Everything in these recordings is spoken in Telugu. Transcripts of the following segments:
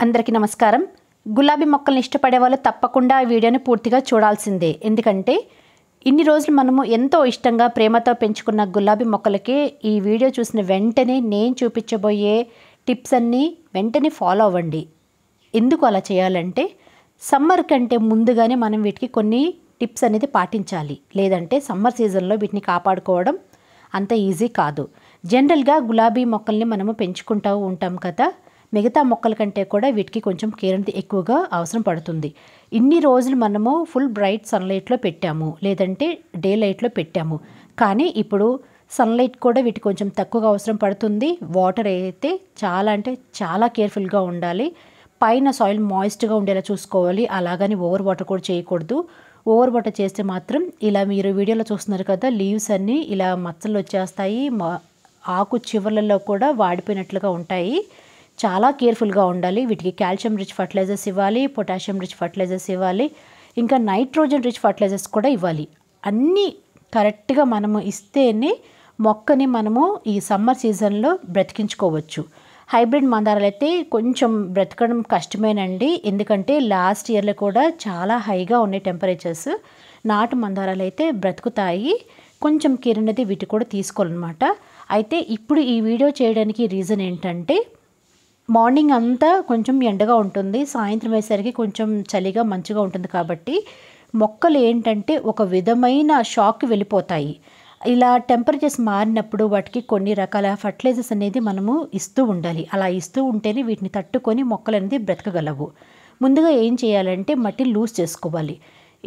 అందరికీ నమస్కారం. గులాబీ మొక్కల్ని ఇష్టపడే వాళ్ళు తప్పకుండా ఈ వీడియోని పూర్తిగా చూడాల్సిందే. ఎందుకంటే ఇన్ని రోజులు మనము ఎంతో ఇష్టంగా ప్రేమతో పెంచుకున్న గులాబీ మొక్కలకి ఈ వీడియో చూసిన వెంటనే నేను చూపించబోయే టిప్స్ అన్నీ వెంటనే ఫాలో అవ్వండి. ఎందుకు అలా చేయాలంటే సమ్మర్ కంటే ముందుగానే మనం వీటికి కొన్ని టిప్స్ అనేది పాటించాలి. లేదంటే సమ్మర్ సీజన్లో వీటిని కాపాడుకోవడం అంత ఈజీ కాదు. జనరల్గా గులాబీ మొక్కల్ని మనము పెంచుకుంటూ ఉంటాం కదా, మిగతా మొక్కల కంటే కూడా వీటికి కొంచెం కేర్ అనేది ఎక్కువగా అవసరం పడుతుంది. ఇన్ని రోజులు మనము ఫుల్ బ్రైట్ సన్లైట్లో పెట్టాము, లేదంటే డే లైట్లో పెట్టాము. కానీ ఇప్పుడు సన్లైట్ కూడా వీటికి కొంచెం తక్కువగా అవసరం పడుతుంది. వాటర్ అయితే చాలా కేర్ఫుల్గా ఉండాలి. పైన సాయిల్ మాయిస్ట్గా ఉండేలా చూసుకోవాలి. అలాగని ఓవర్ వాటర్ కూడా చేయకూడదు. ఓవర్ వాటర్ చేస్తే మాత్రం ఇలా మీరు వీడియోలో చూస్తున్నారు కదా, లీవ్స్ అన్నీ ఇలా మచ్చలు వచ్చేస్తాయి. ఆకు చివర్లలో కూడా వాడిపోయినట్లుగా ఉంటాయి. చాలా కేర్ఫుల్గా ఉండాలి. వీటికి కాల్షియం రిచ్ ఫర్టిలైజర్స్ ఇవ్వాలి, పొటాషియం రిచ్ ఫర్టిలైజర్స్ ఇవ్వాలి, ఇంకా నైట్రోజన్ రిచ్ ఫర్టిలైజర్స్ కూడా ఇవ్వాలి. అన్నీ కరెక్ట్గా మనము ఇస్తేనే మొక్కని మనము ఈ సమ్మర్ సీజన్లో బ్రతికించుకోవచ్చు. హైబ్రిడ్ మందారాలు అయితే కొంచెం బ్రతకడం కష్టమేనండి. ఎందుకంటే లాస్ట్ ఇయర్లో కూడా చాలా హైగా ఉన్నాయి టెంపరేచర్స్. నాటు మందారాలు అయితే బ్రతుకుతాయి. కొంచెం కేర్ అనేది వీటి కూడా తీసుకోవాలన్నమాట. అయితే ఇప్పుడు ఈ వీడియో చేయడానికి రీజన్ ఏంటంటే మార్నింగ్ అంతా కొంచెం ఎండగా ఉంటుంది, సాయంత్రం అయ్యేసరికి కొంచెం చలిగా మంచుగా ఉంటుంది. కాబట్టి మొక్కలు ఏంటంటే ఒక విధమైన షాక్కి వెళ్ళిపోతాయి. ఇలా టెంపరేచర్స్ మారినప్పుడు వాటికి కొన్ని రకాల ఫర్టిలైజర్స్ అనేది మనము ఇస్తూ ఉండాలి. అలా ఇస్తూ ఉంటేనే వీటిని తట్టుకొని మొక్కలు అనేది బ్రతకగలవు. ముందుగా ఏం చేయాలంటే మట్టిని లూజ్ చేసుకోవాలి.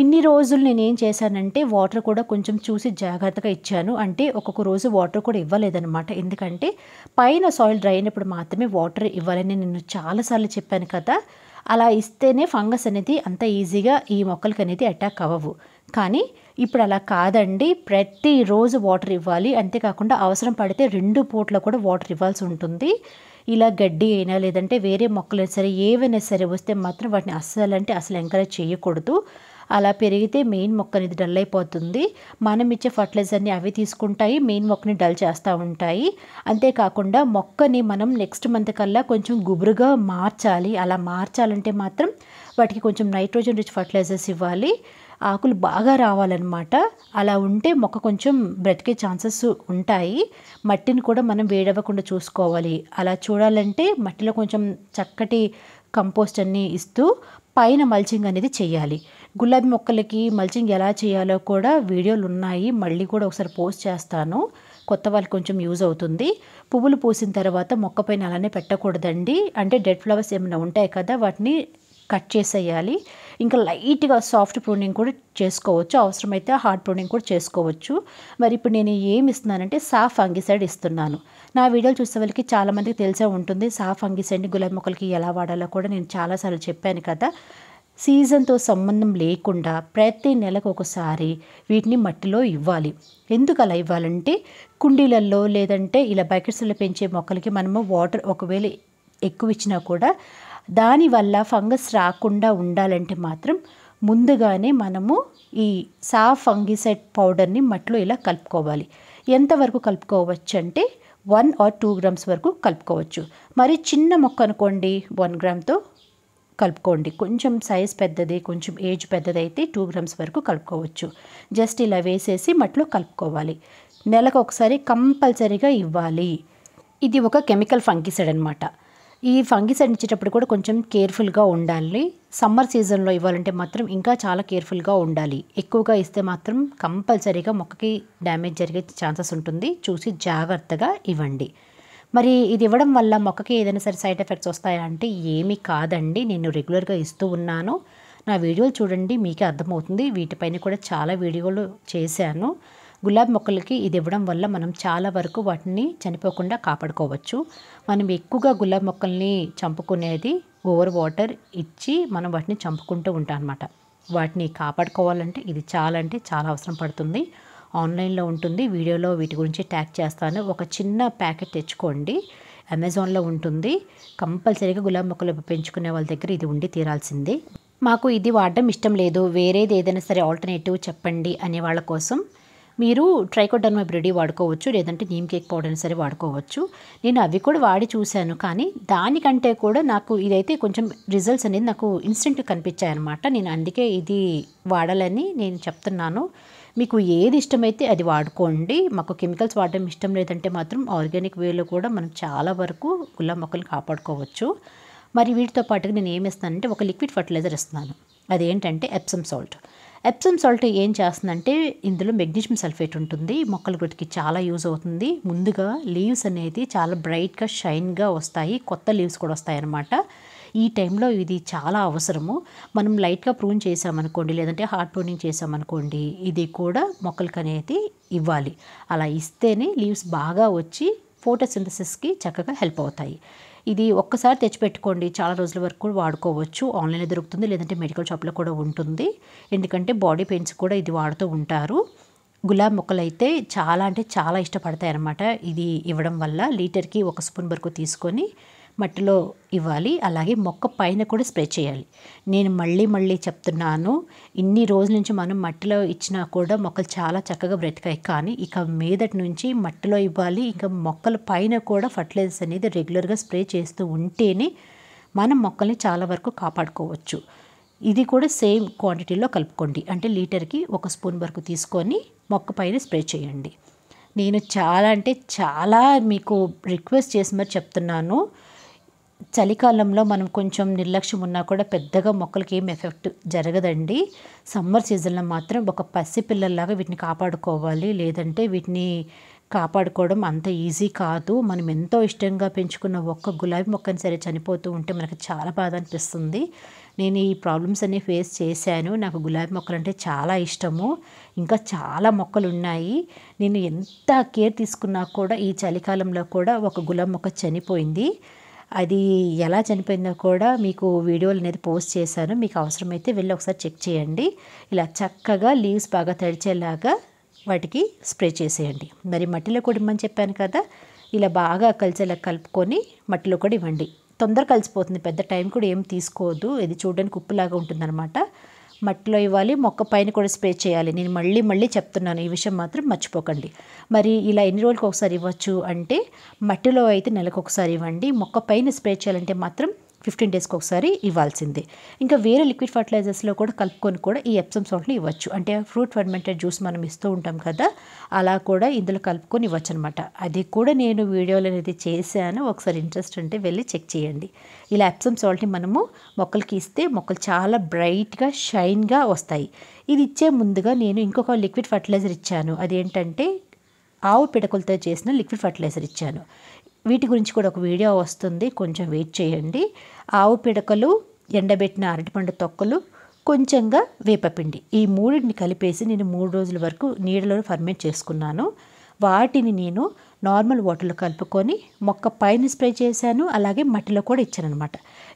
ఇన్ని రోజులు నేను ఏం చేశానంటే వాటర్ కూడా కొంచెం చూసి జాగ్రత్తగా ఇచ్చాను. అంటే ఒక్కొక్క రోజు వాటర్ కూడా ఇవ్వలేదన్నమాట. ఎందుకంటే పైన సాయిల్ డ్రై అయినప్పుడు మాత్రమే వాటర్ ఇవ్వాలని నేను చాలాసార్లు చెప్పాను కదా. అలా ఇస్తేనే ఫంగస్ అనేది అంత ఈజీగా ఈ మొక్కలకి అనేది అటాక్ అవ్వవు. కానీ ఇప్పుడు అలా కాదండి, ప్రతిరోజు వాటర్ ఇవ్వాలి. అంతేకాకుండా అవసరం పడితే 2 పూట్ల కూడా వాటర్ ఇవ్వాల్సి ఉంటుంది. ఇలా గడ్డి అయినా లేదంటే వేరే మొక్కలైనా సరే ఏవైనా సరే వస్తే మాత్రం వాటిని అస్సలు ఎంకరేజ్ చేయకూడదు. అలా పెరిగితే మెయిన్ మొక్క అనేది డల్ అయిపోతుంది. మనం ఇచ్చే ఫర్టిలైజర్ని అవి తీసుకుంటాయి, మెయిన్ మొక్కని డల్ చేస్తూ ఉంటాయి. అంతేకాకుండా మొక్కని మనం నెక్స్ట్ మంత్ కల్లా కొంచెం గుబురుగా మార్చాలి. అలా మార్చాలంటే మాత్రం వాటికి కొంచెం నైట్రోజన్ రిచ్ ఫర్టిలైజర్స్ ఇవ్వాలి. ఆకులు బాగా రావాలన్నమాట. అలా ఉంటే మొక్క కొంచెం బ్రతికే ఛాన్సెస్ ఉంటాయి. మట్టిని కూడా మనం వేడవ్వకుండా చూసుకోవాలి. అలా చూడాలంటే మట్టిలో కొంచెం చక్కటి కంపోస్ట్ అన్నీ ఇస్తూ పైన మల్చింగ్ అనేది చేయాలి. గులాబీ మొక్కలకి మల్చింగ్ ఎలా చేయాలో కూడా వీడియోలు ఉన్నాయి, మళ్ళీ కూడా ఒకసారి పోస్ట్ చేస్తాను. కొత్త వాళ్ళకి కొంచెం యూజ్ అవుతుంది. పువ్వులు పూసిన తర్వాత మొక్క పైన అలానే పెట్టకూడదండి. అంటే డెడ్ ఫ్లవర్స్ ఏమైనా ఉంటాయి కదా, వాటిని కట్ చేసేయాలి. ఇంకా లైట్గా సాఫ్ట్ ప్రూనింగ్ కూడా చేసుకోవచ్చు, అవసరమైతే హార్డ్ ప్రూనింగ్ కూడా చేసుకోవచ్చు. మరి ఇప్పుడు నేను ఏమి ఇస్తున్నానంటే సాఫ్ ఫంగిసైడ్ ఇస్తున్నాను. నా వీడియోలు చూసే వాళ్ళకి చాలామందికి తెలిసే ఉంటుంది. సాఫ్ ఫంగిసైడ్ని గులాబీ మొక్కలకి ఎలా వాడాలో కూడా నేను చాలాసార్లు చెప్పాను కదా. సీజన్తో సంబంధం లేకుండా ప్రతి నెలకు ఒకసారి వీటిని మట్టిలో ఇవ్వాలి. ఎందుకు అలా ఇవ్వాలంటే కుండీలలో లేదంటే ఇలా బకెట్స్లో పెంచే మొక్కలకి మనము వాటర్ ఒకవేళ ఎక్కువ ఇచ్చినా కూడా దానివల్ల ఫంగస్ రాకుండా ఉండాలంటే మాత్రం ముందుగానే మనము ఈ సాఫ్ ఫంగిసైడ్ పౌడర్ని మట్టిలో ఇలా కలుపుకోవాలి. ఎంతవరకు కలుపుకోవచ్చు అంటే 1 or 2 grams వరకు కలుపుకోవచ్చు. మరి చిన్న మొక్క అనుకోండి 1 గ్రామ్తో కలుపుకోండి. కొంచెం సైజ్ పెద్దది, కొంచెం ఏజ్ పెద్దది అయితే 2 grams వరకు కలుపుకోవచ్చు. జస్ట్ ఇలా వేసేసి మట్టిలో కలుపుకోవాలి. నెలకు ఒకసారి కంపల్సరీగా ఇవ్వాలి. ఇది ఒక కెమికల్ ఫంగిసైడ్ అనమాట. ఈ ఫంగిసైడ్ ఇచ్చేటప్పుడు కూడా కొంచెం కేర్ఫుల్గా ఉండాలి. సమ్మర్ సీజన్లో ఇవ్వాలంటే మాత్రం ఇంకా చాలా కేర్ఫుల్గా ఉండాలి. ఎక్కువగా ఇస్తే మాత్రం కంపల్సరీగా మొక్కకి డ్యామేజ్ జరిగే ఛాన్సెస్ ఉంటుంది. చూసి జాగ్రత్తగా ఇవ్వండి. మరి ఇది ఇవ్వడం వల్ల మొక్కకి ఏదైనా సరే సైడ్ ఎఫెక్ట్స్ వస్తాయా అంటే ఏమీ కాదండి. నేను రెగ్యులర్గా ఇస్తూ ఉన్నాను. నా వీడియోలు చూడండి, మీకే అర్థమవుతుంది. వీటిపైన కూడా చాలా వీడియోలు చేశాను. గులాబీ మొక్కలకి ఇది ఇవ్వడం వల్ల మనం చాలా వరకు వాటిని చనిపోకుండా కాపాడుకోవచ్చు. మనం ఎక్కువగా గులాబీ మొక్కల్ని చంపుకునేది ఓవర్ వాటర్ ఇచ్చి మనం వాటిని చంపుకుంటూ ఉంటాం అన్నమాట. వాటిని కాపాడుకోవాలంటే ఇది చాలా అవసరం పడుతుంది. ఆన్లైన్లో ఉంటుంది, వీడియోలో వీటి గురించి ట్యాగ్ చేస్తాను. ఒక చిన్న ప్యాకెట్ తెచ్చుకోండి, అమెజాన్లో ఉంటుంది. కంపల్సరీగా గులాబీ మొక్కలు పెంచుకునే వాళ్ళ దగ్గర ఇది ఉండి తీరాల్సిందే. మాకు ఇది వాడడం ఇష్టం లేదు, వేరేది ఏదైనా సరే ఆల్టర్నేటివ్ చెప్పండి అనే వాళ్ళ కోసం మీరు ట్రైకోడర్మా బ్రిడీ వాడుకోవచ్చు, లేదంటే నీమ్ కేక్ పౌడర్ అయినా సరే వాడుకోవచ్చు. నేను అవి కూడా వాడి చూశాను, కానీ దానికంటే కూడా నాకు ఇదైతే కొంచెం రిజల్ట్స్ అనేది నాకు ఇన్స్టెంట్గా కనిపించాయన్నమాట. నేను అందుకే ఇది వాడాలని నేను చెప్తున్నాను. మీకు ఏది ఇష్టమైతే అది వాడుకోండి. మాకు కెమికల్స్ వాడడం ఇష్టం లేదంటే మాత్రం ఆర్గానిక్ వేలో కూడా మనం చాలా వరకు గులాబీ మొక్కలు కాపాడుకోవచ్చు. మరి వీటితో పాటుగా నేను ఏమి ఇస్తానంటే ఒక లిక్విడ్ ఫర్టిలైజర్ ఇస్తున్నాను. అదేంటంటే ఎప్సమ్ సాల్ట్. ఎప్సమ్ సాల్ట్ ఏం చేస్తుందంటే ఇందులో మెగ్నీషియం సల్ఫేట్ ఉంటుంది. మొక్కల గ్రోత్కి చాలా యూజ్ అవుతుంది. ముందుగా లీవ్స్ అనేది చాలా బ్రైట్గా షైన్గా వస్తాయి, కొత్త లీవ్స్ కూడా వస్తాయి అన్నమాట. ఈ టైంలో ఇది చాలా అవసరము. మనం లైట్గా ప్రూన్ చేసామనుకోండి, లేదంటే హార్డ్ ప్రూనింగ్ చేసామనుకోండి, ఇది కూడా మొక్కలకి అనేది ఇవ్వాలి. అలా ఇస్తేనే లీవ్స్ బాగా వచ్చి ఫోటోసింథసిస్కి చక్కగా హెల్ప్ అవుతాయి. ఇది ఒక్కసారి తెచ్చిపెట్టుకోండి, చాలా రోజుల వరకు కూడా వాడుకోవచ్చు. ఆన్లైన్లో దొరుకుతుంది, లేదంటే మెడికల్ షాప్లో కూడా ఉంటుంది. ఎందుకంటే బాడీ పెయిన్స్ కూడా ఇది వాడుతూ ఉంటారు. గులాబీ మొక్కలు అయితే చాలా అంటే చాలా ఇష్టపడతాయి అన్నమాట. ఇది ఇవ్వడం వల్ల లీటర్కి 1 స్పూన్ వరకు తీసుకొని మట్టిలో ఇవ్వాలి. అలాగే మొక్క పైన కూడా స్ప్రే చేయాలి. నేను మళ్ళీ చెప్తున్నాను, ఇన్ని రోజుల నుంచి మనం మట్టిలో ఇచ్చినా కూడా మొక్కలు చాలా చక్కగా బ్రతికాయి. కానీ ఇక మీదటి నుంచి మట్టిలో ఇవ్వాలి. ఇంకా మొక్కల పైన కూడా ఫర్టిలైజర్స్ అనేది రెగ్యులర్గా స్ప్రే చేస్తూ ఉంటేనే మనం మొక్కల్ని చాలా వరకు కాపాడుకోవచ్చు. ఇది కూడా సేమ్ క్వాంటిటీలో కలుపుకోండి. అంటే లీటర్కి 1 స్పూన్ వరకు తీసుకొని మొక్క పైన స్ప్రే చేయండి. నేను చాలా అంటే చాలా మీకు రిక్వెస్ట్ చేసి మరి చెప్తున్నాను. చలికాలంలో మనం కొంచెం నిర్లక్ష్యం ఉన్నా కూడా పెద్దగా మొక్కలకి ఏం ఎఫెక్ట్ జరగదండి. సమ్మర్ సీజన్లో మాత్రం ఒక పసిపిల్లల్లాగా వీటిని కాపాడుకోవాలి. లేదంటే వీటిని కాపాడుకోవడం అంత ఈజీ కాదు. మనం ఎంతో ఇష్టంగా పెంచుకున్న ఒక్క గులాబీ మొక్కని సరే చనిపోతూ ఉంటే మనకు చాలా బాధ అనిపిస్తుంది. నేను ఈ ప్రాబ్లమ్స్ అన్ని ఫేస్ చేశాను. నాకు గులాబీ మొక్కలు అంటే చాలా ఇష్టము. ఇంకా చాలా మొక్కలు ఉన్నాయి. నేను ఎంత కేర్ తీసుకున్నా కూడా ఈ చలికాలంలో కూడా ఒక గులాబీ మొక్క చనిపోయింది. అది ఎలా చనిపోయిందో కూడా మీకు వీడియోలు అనేది పోస్ట్ చేశాను. మీకు అవసరమైతే వెళ్ళి ఒకసారి చెక్ చేయండి. ఇలా చక్కగా లీవ్స్ బాగా తడిచేలాగా వాటికి స్ప్రే చేసేయండి. మరి మట్టిలో కూడా ఇవ్వమని చెప్పాను కదా, ఇలా బాగా కలిసేలా కలుపుకొని మట్టిలో కూడా ఇవ్వండి. తొందరగా కలిసిపోతుంది, పెద్ద టైం కూడా ఏం తీసుకోవద్దు. ఇది చూడడానికి ఉప్పులాగా ఉంటుందన్నమాట. మట్టిలో ఇవ్వాలి, మొక్క పైన కూడా స్ప్రే చేయాలి. నేను మళ్ళీ చెప్తున్నాను, ఈ విషయం మాత్రం మర్చిపోకండి. మరి ఇలా ఎన్ని రోజులకు ఒకసారి ఇవ్వచ్చు అంటే, మట్టిలో అయితే నెలకు ఒకసారి ఇవ్వండి. మొక్క పైన స్ప్రే చేయాలంటే మాత్రం 15 డేస్కి ఒకసారి ఇవ్వాల్సిందే. ఇంకా వేరే లిక్విడ్ ఫర్టిలైజర్స్లో కూడా కలుపుకొని కూడా ఈ ఎప్సమ్ సాల్ట్ని ఇవ్వచ్చు. అంటే ఫ్రూట్ ఫర్మెంటెడ్ జ్యూస్ మనం ఇస్తూ ఉంటాం కదా, అలా కూడా ఇందులో కలుపుకొని ఇవ్వచ్చు అనమాట. అది కూడా నేను వీడియోలు అనేది చేశాను. ఒకసారి ఇంట్రెస్ట్ ఉంటే వెళ్ళి చెక్ చేయండి. ఇలా ఎప్సమ్ సాల్ట్ని మనము మొక్కలకి ఇస్తే మొక్కలు చాలా బ్రైట్గా షైన్గా వస్తాయి. ఇది ఇచ్చే ముందుగా నేను ఇంకొక లిక్విడ్ ఫర్టిలైజర్ ఇచ్చాను. అదేంటంటే ఆవు పిడకలతో చేసిన లిక్విడ్ ఫర్టిలైజర్ ఇచ్చాను. వీటి గురించి కూడా ఒక వీడియో వస్తుంది, కొంచెం వెయిట్ చేయండి. ఆవు పిడకలు, ఎండబెట్టిన అరటిపండు తొక్కలు, కొంచెంగా వేపపిండి, ఈ మూడింటిని కలిపేసి నేను 3 రోజుల వరకు నీడలో ఫర్మెంట్ చేసుకున్నాను. వాటిని నేను నార్మల్ వాటర్లో కలుపుకొని మొక్క పైన స్ప్రే చేశాను. అలాగే మట్టిలో కూడా ఇచ్చాను అనమాట.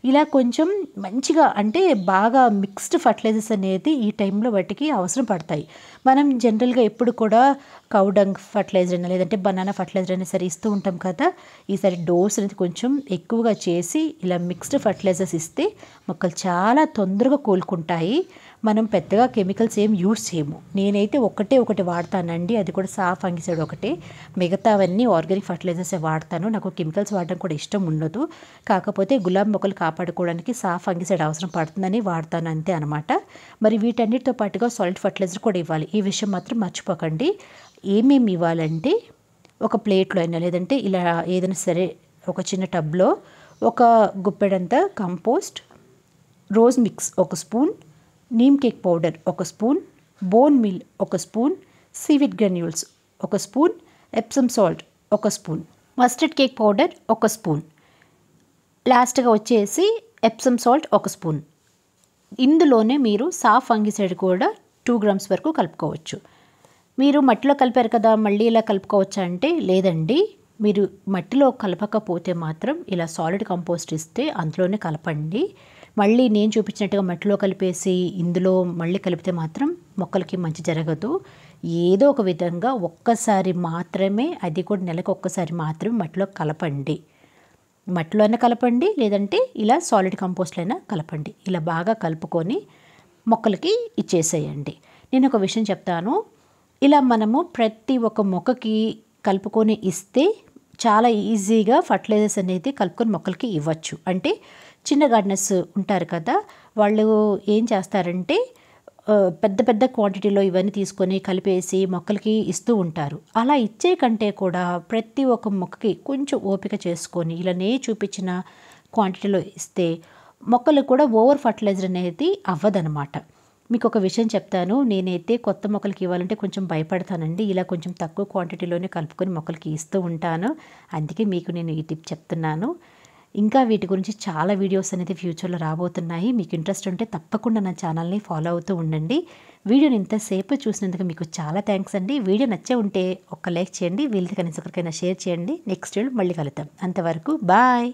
ఇలా కొంచెం మంచిగా అంటే బాగా మిక్స్డ్ ఫర్టిలైజర్స్ అనేది ఈ టైంలో వాటికి అవసరం పడతాయి. మనం జనరల్గా ఎప్పుడు కూడా కౌడంగ్ ఫర్టిలైజర్ అయినా లేదంటే బనానా ఫర్టిలైజర్ అయినా సరే ఇస్తూ ఉంటాం కదా. ఈసారి డోస్ అనేది కొంచెం ఎక్కువగా చేసి ఇలా మిక్స్డ్ ఫర్టిలైజర్స్ ఇస్తే మొక్కలు చాలా తొందరగా కోలుకుంటాయి. మనం పెద్దగా కెమికల్స్ ఏం యూజ్ చేయము. నేనైతే ఒకటి వాడతానండి, అది కూడా సాఫ్ ఫంగిసైడ్ ఒకటే. మిగతావన్నీ ఆర్గానిక్ ఫర్టిలైజర్సే వాడతాను. నాకు కెమికల్స్ వాడడం కూడా ఇష్టం ఉండదు. కాకపోతే గులాబీ మొక్కలు కాపాడుకోవడానికి సాఫ్ ఫంగిసైడ్ అవసరం పడుతుందని వాడతాను, అంతే అనమాట. మరి వీటన్నిటితో పాటుగా సాలిడ్ ఫర్టిలైజర్ కూడా ఇవ్వాలి. ఈ విషయం మాత్రం మర్చిపోకండి. ఏమేమి ఇవ్వాలంటే, ఒక ప్లేట్లో అయినా లేదంటే ఇలా ఏదైనా సరే ఒక చిన్న టబ్లో ఒక Guppedantha compost, rose mix 1 spoon, neem cake powder 1 spoon, bone mill 1 spoon, seaweed granules 1 spoon, Epsom salt 1 spoon, mustard cake powder 1 spoon, లాస్ట్గా వచ్చేసి ఎప్సమ్ సాల్ట్ 1 స్పూన్. ఇందులోనే మీరు సాఫ్ ఫంగిసైడ్ కూడా 2 గ్రామ్స్ వరకు కలుపుకోవచ్చు. మీరు మట్టిలో కలిపారు కదా, మళ్ళీ ఇలా కలుపుకోవచ్చా అంటే లేదండి. మీరు మట్టిలో కలపకపోతే మాత్రం ఇలా సాలిడ్ కంపోస్ట్ ఇస్తే అందులోనే కలపండి. మళ్ళీ నేను చూపించినట్టుగా మట్టిలో కలిపేసి ఇందులో మళ్ళీ కలిపితే మాత్రం మొక్కలకి మంచి జరగదు. ఏదో ఒక విధంగా ఒక్కసారి మాత్రమే, అది కూడా నెలకు ఒక్కసారి మాత్రమే మట్టిలో కలపండి. మట్టిలో అయినా కలపండి, లేదంటే ఇలా సాలిడ్ కంపోస్ట్లో అయినా కలపండి. ఇలా బాగా కలుపుకొని మొక్కలకి ఇచ్చేసేయండి. నేను ఒక విషయం చెప్తాను. ఇలా మనము ప్రతి ఒక్క మొక్కకి కలుపుకొని ఇస్తే చాలా ఈజీగా ఫర్టిలైజర్స్ అనేది కలుపుకొని మొక్కలకి ఇవ్వచ్చు. అంటే చిన్న గార్డెనర్స్ ఉంటారు కదా, వాళ్ళు ఏం చేస్తారంటే పెద్ద పెద్ద క్వాంటిటీలో ఇవన్నీ తీసుకొని కలిపేసి మొక్కలకి ఇస్తూ ఉంటారు. అలా ఇచ్చే కంటే కూడా ప్రతి ఒక్క మొక్కకి కొంచెం ఓపిక చేసుకొని ఇలానే చూపించిన క్వాంటిటీలో ఇస్తే మొక్కలకు కూడా ఓవర్ ఫర్టిలైజర్ అనేది అవ్వదనమాట. మీకు ఒక విషయం చెప్తాను, నేనైతే కొత్త మొక్కలకి ఇవ్వాలంటే కొంచెం భయపడతానండి. ఇలా కొంచెం తక్కువ క్వాంటిటీలోనే కలుపుకొని మొక్కలకి ఇస్తూ ఉంటాను. అందుకే మీకు నేను ఈ టిప్ చెప్తున్నాను. ఇంకా వీటి గురించి చాలా వీడియోస్ అనేది ఫ్యూచర్లో రాబోతున్నాయి. మీకు ఇంట్రెస్ట్ ఉంటే తప్పకుండా నా ఛానల్ని ఫాలో అవుతూ ఉండండి. వీడియోని ఇంతసేపు చూసినందుకు మీకు చాలా థ్యాంక్స్ అండి. వీడియో నచ్చే ఉంటే ఒక్క లైక్ చేయండి, వీలైతే కనీసం ఒకరికైనా షేర్ చేయండి. నెక్స్ట్ వీడియో మళ్ళీ కలుద్దాం. అంతవరకు బాయ్.